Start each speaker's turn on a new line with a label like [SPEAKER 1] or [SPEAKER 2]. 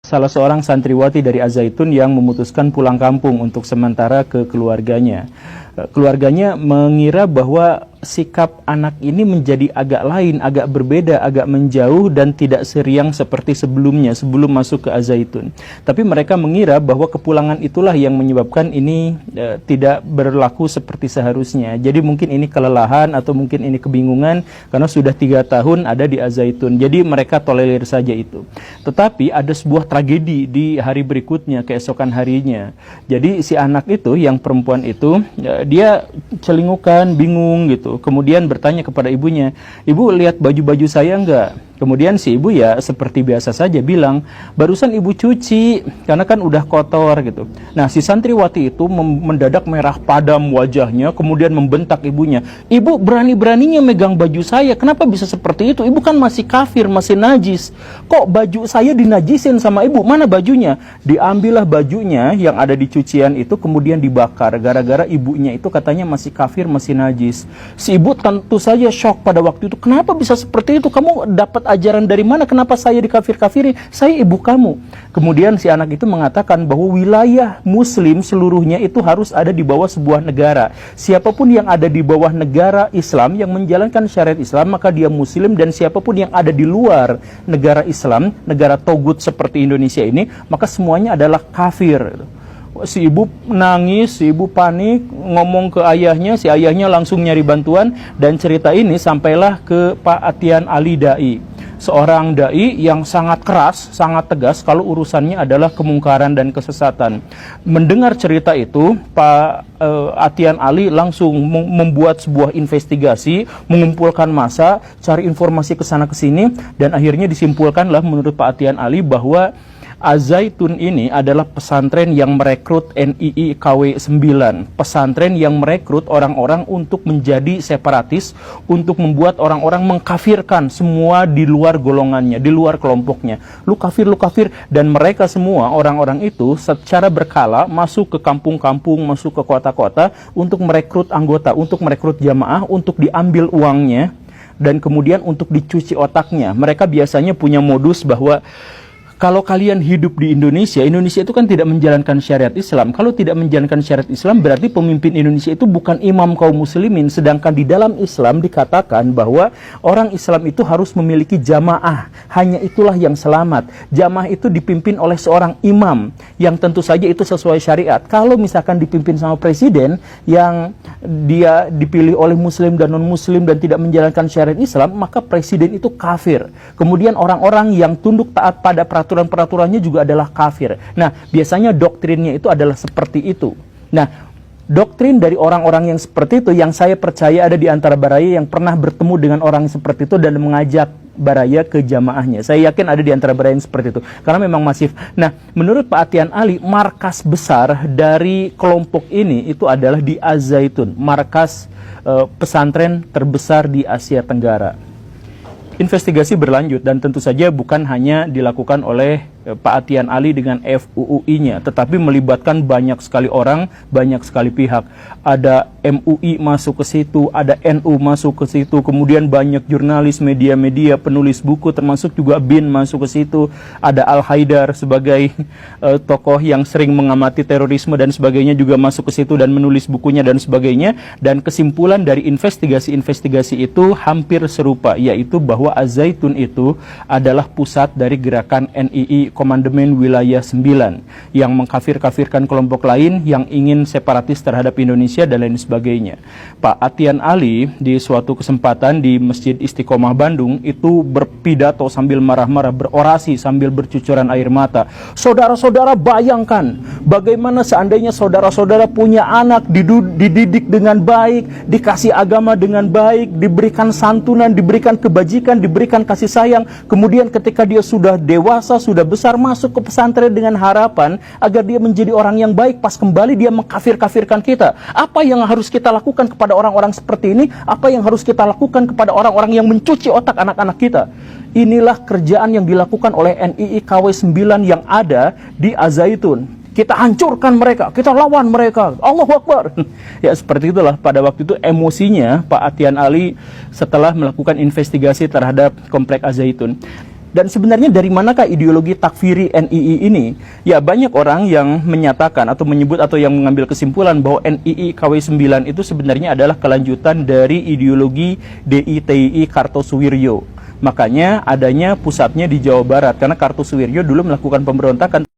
[SPEAKER 1] Salah seorang santriwati dari Az-Zaitun yang memutuskan pulang kampung untuk sementara ke keluarganya. Keluarganya mengira bahwa sikap anak ini menjadi agak lain, agak berbeda, agak menjauh dan tidak seriang seperti sebelumnya, sebelum masuk ke Az-Zaitun. Tapi mereka mengira bahwa kepulangan itulah yang menyebabkan ini tidak berlaku seperti seharusnya. Jadi mungkin ini kelelahan atau mungkin ini kebingungan karena sudah 3 tahun ada di Az-Zaitun. Jadi mereka tolerir saja itu. Tetapi ada sebuah tragedi di hari berikutnya, keesokan harinya. Jadi si anak itu, yang perempuan itu, dia celingukan, bingung gitu. Kemudian bertanya kepada ibunya, "Ibu lihat baju-baju saya enggak?" Kemudian si ibu ya seperti biasa saja bilang, "Barusan ibu cuci, karena kan udah kotor," gitu. Nah, si santriwati itu mendadak merah padam wajahnya, kemudian membentak ibunya, "Ibu berani-beraninya megang baju saya, kenapa bisa seperti itu? Ibu kan masih kafir, masih najis. Kok baju saya dinajisin sama ibu? Mana bajunya?" Diambillah bajunya yang ada di cucian itu, kemudian dibakar, gara-gara ibunya itu katanya masih kafir, masih najis. Si ibu tentu saja shock pada waktu itu, "Kenapa bisa seperti itu? Kamu dapat ajaran dari mana? Kenapa saya dikafir-kafirin? Saya ibu kamu." Kemudian si anak itu mengatakan bahwa wilayah muslim seluruhnya itu harus ada di bawah sebuah negara. Siapapun yang ada di bawah negara Islam yang menjalankan syariat Islam, maka dia muslim, dan siapapun yang ada di luar negara Islam, negara togut seperti Indonesia ini, maka semuanya adalah kafir. Si ibu nangis, si ibu panik, ngomong ke ayahnya, si ayahnya langsung nyari bantuan, dan cerita ini sampailah ke Pak Atian Ali Dai, seorang dai yang sangat keras, sangat tegas kalau urusannya adalah kemungkaran dan kesesatan. Mendengar cerita itu, Pak Atian Ali langsung membuat sebuah investigasi, mengumpulkan massa, cari informasi ke sana ke sini, dan akhirnya disimpulkanlah menurut Pak Atian Ali bahwa Az-Zaitun ini adalah pesantren yang merekrut NII KW 9, pesantren yang merekrut orang-orang untuk menjadi separatis, untuk membuat orang-orang mengkafirkan semua di luar golongannya, di luar kelompoknya. Lu kafir, dan mereka semua, orang-orang itu secara berkala masuk ke kampung-kampung, masuk ke kota-kota untuk merekrut anggota, untuk merekrut jamaah, untuk diambil uangnya, dan kemudian untuk dicuci otaknya. Mereka biasanya punya modus bahwa kalau kalian hidup di Indonesia, Indonesia itu kan tidak menjalankan syariat Islam. Kalau tidak menjalankan syariat Islam, berarti pemimpin Indonesia itu bukan imam kaum muslimin. Sedangkan di dalam Islam dikatakan bahwa orang Islam itu harus memiliki jamaah. Hanya itulah yang selamat. Jamaah itu dipimpin oleh seorang imam, yang tentu saja itu sesuai syariat. Kalau misalkan dipimpin sama presiden, yang dia dipilih oleh muslim dan non-muslim dan tidak menjalankan syariat Islam, maka presiden itu kafir. Kemudian orang-orang yang tunduk taat pada peraturan-peraturannya juga adalah kafir. Nah, biasanya doktrinnya itu adalah seperti itu. Nah, doktrin dari orang-orang yang seperti itu, yang saya percaya ada di antara baraya yang pernah bertemu dengan orang seperti itu dan mengajak baraya ke jamaahnya. Saya yakin ada di antara baraya yang seperti itu, karena memang masif. Nah, menurut Pak Atian Ali, markas besar dari kelompok ini itu adalah di Az-Zaitun, markas pesantren terbesar di Asia Tenggara. Investigasi berlanjut, dan tentu saja bukan hanya dilakukan oleh Pak Atian Ali dengan FUUI-nya, tetapi melibatkan banyak sekali orang, banyak sekali pihak. Ada MUI masuk ke situ, ada NU masuk ke situ, kemudian banyak jurnalis, media-media, penulis buku, termasuk juga BIN masuk ke situ. Ada Al-Haidar sebagai tokoh yang sering mengamati terorisme dan sebagainya juga masuk ke situ dan menulis bukunya dan sebagainya. Dan kesimpulan dari investigasi-investigasi itu hampir serupa, yaitu bahwa Az-Zaitun itu adalah pusat dari gerakan NII Komandemen Wilayah 9 yang mengkafir-kafirkan kelompok lain yang ingin separatis terhadap Indonesia dan lain sebagainya. Pak Atian Ali di suatu kesempatan di Masjid Istiqomah Bandung itu berpidato sambil marah-marah, berorasi sambil bercucuran air mata. Saudara-saudara, bayangkan bagaimana seandainya saudara-saudara punya anak, dididik dengan baik, dikasih agama dengan baik, diberikan santunan, diberikan kebajikan, diberikan kasih sayang, kemudian ketika dia sudah dewasa, sudah besar, masuk ke pesantren dengan harapan agar dia menjadi orang yang baik, pas kembali dia mengkafir-kafirkan kita. Apa yang harus kita lakukan kepada orang-orang seperti ini? Apa yang harus kita lakukan kepada orang-orang yang mencuci otak anak-anak kita? Inilah kerjaan yang dilakukan oleh NII KW 9 yang ada di Az-Zaitun. Kita hancurkan mereka, kita lawan mereka, Allahu Akbar. Ya, seperti itulah pada waktu itu emosinya Pak Atian Ali setelah melakukan investigasi terhadap komplek Az-Zaitun. Dan sebenarnya dari manakah ideologi takfiri NII ini? Ya, banyak orang yang menyatakan atau menyebut atau yang mengambil kesimpulan bahwa NII KW9 itu sebenarnya adalah kelanjutan dari ideologi DITII Kartosuwiryo. Makanya adanya pusatnya di Jawa Barat, karena Kartosuwiryo dulu melakukan pemberontakan